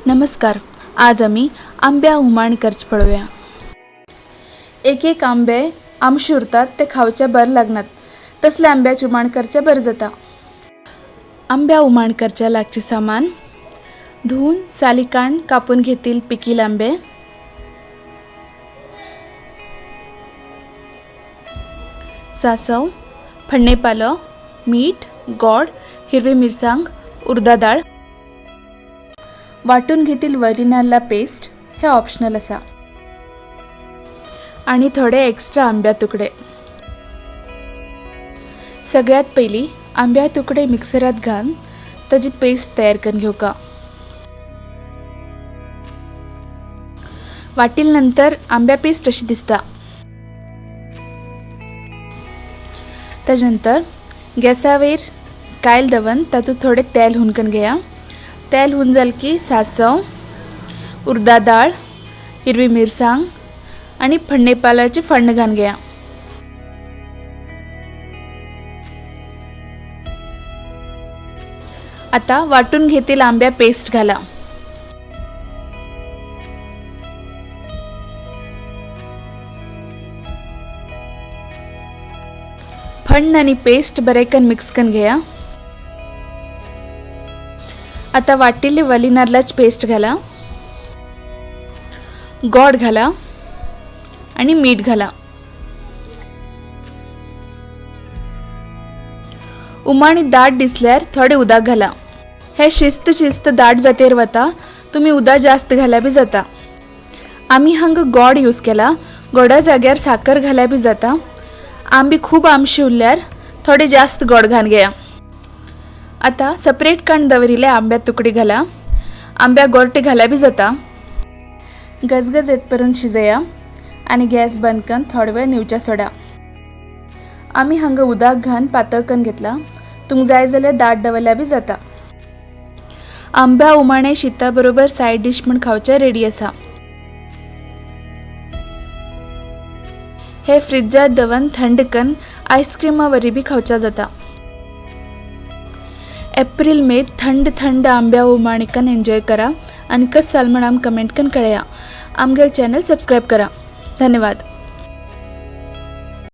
नमस्कार. आज आम्ही आंब्या हुमाण करच पळोवया. एक एक आंबे आमशी उरतात ते खावचे बरे लागनात. तसले आंब्याचे हुमाण करचे बरे जाता. आंब्या हुमाण करच्या लागचे सामान: धुवून सालिकाण कापून घेतील पिकील आंबे, सासव, फणेपालो, मीठ, गोड, हिरवी मिरसांग, उडदा डाळ. वाटून घेतील वरी नाल्ला पेस्ट, हे ऑप्शनल असा, आणि थोडे एक्स्ट्रा आंब्या तुकडे. सगळ्यात पहिली आंब्या तुकडे मिक्सरात घालून ताजी पेस्ट तयार करून घेवका. वाटील नंतर आंब्या पेस्ट अशी दिसता. त्यानंतर गॅसावेर कायल दवन तातूंत थोडे तेल हुनकन घेया. तेल हुन जाल की सासव, उडदा डाळ, हिरवी मिरसांग आणि फणेपालाचे फण्ण घालून घेया. आता वाटून घेतील आंब्या पेस्ट घाला. फण्ण आणि पेस्ट बरेकन मिक्स करून घेया. आता वाटिल्ले वली नाल्लाची पेस्ट घाला, गोड घाला आणि मीठ घाला. उमाणी दाट दिसल्यार थोडे उदक घाला. हे शिस्त दाट जातेर वता. तुम्ही उदक जास्त घाल्या बी जाता. आम्ही हांगा गोड यूज केला. गोडा जाग्यार साखर घाल्या बी जाता. आंबे खूब आमशी उरल्यार थोडे जास्त गोड घालून घेया. आता सेपरेट कण दवरिल्ले आंब्या तुकडे घाला. आंब्या गोरटे घाल्या बी जाता. गजगज येतपर्यंत शिजया आणि गॅस बंद करून थोडे वेळ निवच्या सोडा. आम्ही हांगा उदक घालून पातळ करून घेतला. तुमक जाय जाल्यार दाट दवरल्या बी जाता. आंब्या हुमाणे शीता बरोबर सायड डिश म्हण खावचे रेडी आसा. हे फ्रिजात दवन थंड करून आईस्क्रीमा वरी बी खावचा जाता. एप्रिल मे थंड आंब्या हुमाण कन एंजॉय करा आणि कस साल म्हण कमेंट कन कळया. आमगेल चॅनल सब्सक्राइब करा. धन्यवाद.